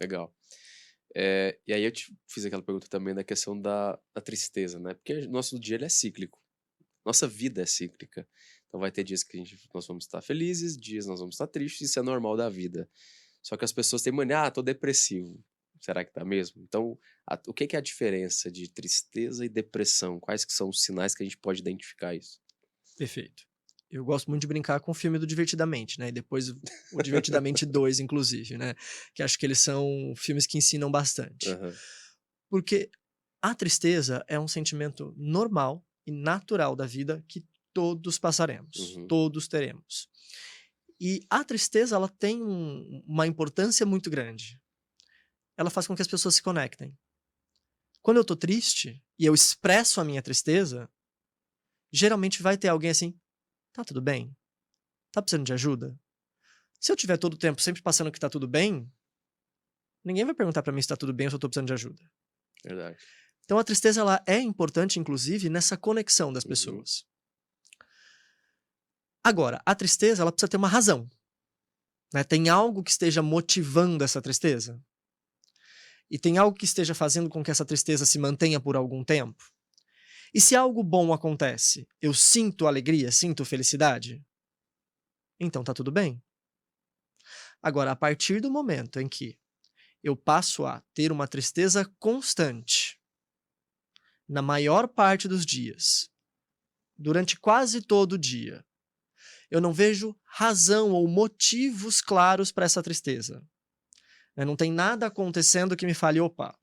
Legal. E aí eu te fiz aquela pergunta também da questão da tristeza, né? Porque nosso dia ele é cíclico. Nossa vida é cíclica. Então vai ter dias que nós vamos estar felizes, dias nós vamos estar tristes, isso é normal da vida. Só que as pessoas têm mania, tô depressivo. Será que tá mesmo? Então, o que que é a diferença de tristeza e depressão? Quais que são os sinais que a gente pode identificar isso? Perfeito. Eu gosto muito de brincar com o filme do Divertidamente, né, e depois o Divertidamente 2, inclusive, né, que acho que eles são filmes que ensinam bastante. Aham. Porque a tristeza é um sentimento normal e natural da vida que todos passaremos, Uhum. todos teremos. E a tristeza, ela tem uma importância muito grande. Ela faz com que as pessoas se conectem. Quando eu tô triste e eu expresso a minha tristeza, geralmente vai ter alguém assim: "Tá tudo bem? Tá precisando de ajuda?". Se eu tiver todo o tempo sempre passando que tá tudo bem, ninguém vai perguntar pra mim se tá tudo bem ou se eu tô precisando de ajuda. Verdade. Então a tristeza, ela é importante, inclusive, nessa conexão das Uhum. pessoas. Agora, a tristeza, ela precisa ter uma razão, né, tem algo que esteja motivando essa tristeza? E tem algo que esteja fazendo com que essa tristeza se mantenha por algum tempo? E se algo bom acontece, eu sinto alegria, sinto felicidade? Então tá tudo bem. Agora, a partir do momento em que eu passo a ter uma tristeza constante, na maior parte dos dias, durante quase todo o dia, eu não vejo razão ou motivos claros para essa tristeza, né, não tem nada acontecendo que me fale: "Opa",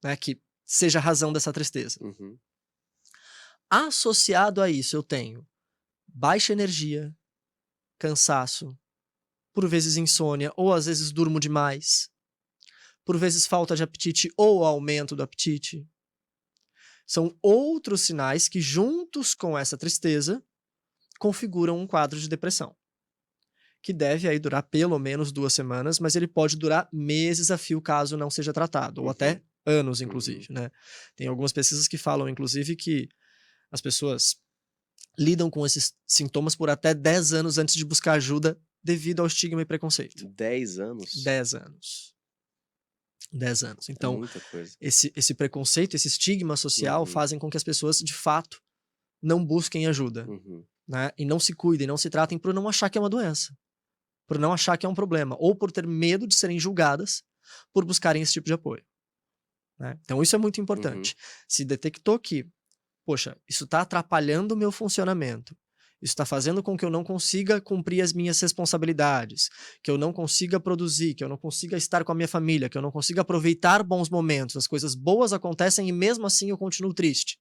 né, que seja a razão dessa tristeza. Uhum. Associado a isso, eu tenho baixa energia, cansaço, por vezes insônia ou às vezes durmo demais, por vezes falta de apetite ou aumento do apetite. São outros sinais que, juntos com essa tristeza, configuram um quadro de depressão, que deve aí durar pelo menos 2 semanas, mas ele pode durar meses a fio caso não seja tratado, ou Uhum. até anos, Uhum. inclusive, né. Tem algumas pesquisas que falam, inclusive, que as pessoas lidam com esses sintomas por até 10 anos antes de buscar ajuda, devido ao estigma e preconceito. 10 anos? 10 anos. 10 anos. É Então, muita coisa. esse preconceito, esse estigma social Uhum. fazem com que as pessoas, de fato, não busquem ajuda, Uhum. né, e não se cuidem, não se tratem por não achar que é uma doença, por não achar que é um problema, ou por ter medo de serem julgadas por buscarem esse tipo de apoio, né. Então isso é muito Uhum. importante. Se detectou que, poxa, isso está atrapalhando o meu funcionamento, isso está fazendo com que eu não consiga cumprir as minhas responsabilidades, que eu não consiga produzir, que eu não consiga estar com a minha família, que eu não consiga aproveitar bons momentos, as coisas boas acontecem e mesmo assim eu continuo triste.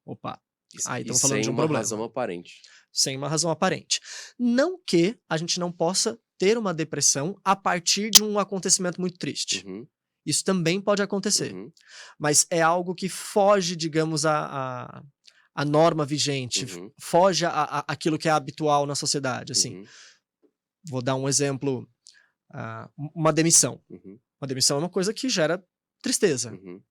Opa, aí E estamos falando sem de um uma razão problema, aparente. sem uma razão aparente. Não que a gente não possa ter uma depressão a partir de um acontecimento muito triste. Uhum. Isso também pode acontecer, Uhum. mas é algo que foge, digamos, a norma vigente, Uhum. foge a aquilo que é habitual na sociedade, assim. Uhum. Vou dar um exemplo, uma demissão. Uhum. Uma demissão é uma coisa que gera tristeza. Uhum.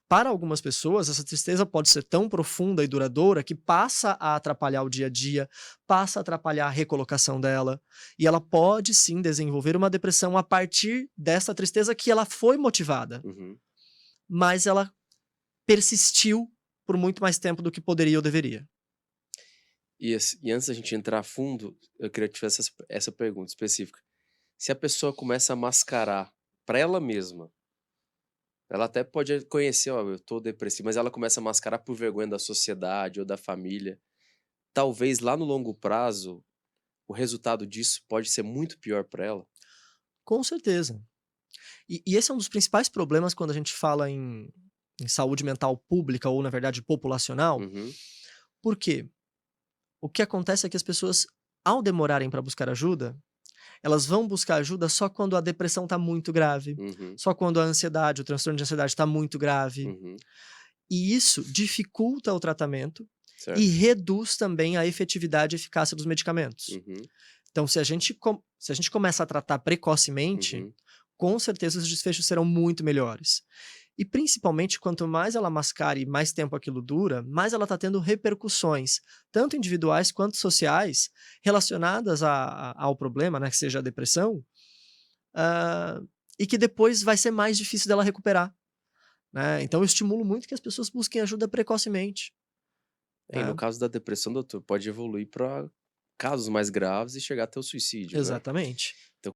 Para algumas pessoas, essa tristeza pode ser tão profunda e duradoura que passa a atrapalhar o dia a dia, passa a atrapalhar a recolocação dela, e ela pode sim desenvolver uma depressão a partir dessa tristeza que ela foi motivada, Uhum. mas ela persistiu por muito mais tempo do que poderia ou deveria. E antes da gente entrar a fundo, eu queria te fazer essa pergunta específica. Se a pessoa começa a mascarar pra ela mesma, ela até pode conhecer: "Ó, eu tô depressivo", mas ela começa a mascarar por vergonha da sociedade ou da família, talvez lá no longo prazo, o resultado disso pode ser muito pior pra ela? Com certeza. E esse é um dos principais problemas quando a gente fala em saúde mental pública ou, na verdade, populacional. Uhum. Por quê? O que acontece é que as pessoas, ao demorarem para buscar ajuda, elas vão buscar ajuda só quando a depressão está muito grave, Uhum. só quando a ansiedade, o transtorno de ansiedade está muito grave. Uhum. E isso dificulta o tratamento e Certo. reduz também a efetividade e eficácia dos medicamentos. Uhum. Então, se a gente começa a tratar precocemente, Uhum. com certeza os desfechos serão muito melhores. E principalmente, quanto mais ela mascara e mais tempo aquilo dura, mais ela está tendo repercussões, tanto individuais quanto sociais, relacionadas ao problema, né, que seja a depressão, e que depois vai ser mais difícil dela recuperar, né? Então eu estimulo muito que as pessoas busquem ajuda precocemente, E no né? caso da depressão, doutor, pode evoluir para casos mais graves e chegar até o suicídio, né? Exatamente. Então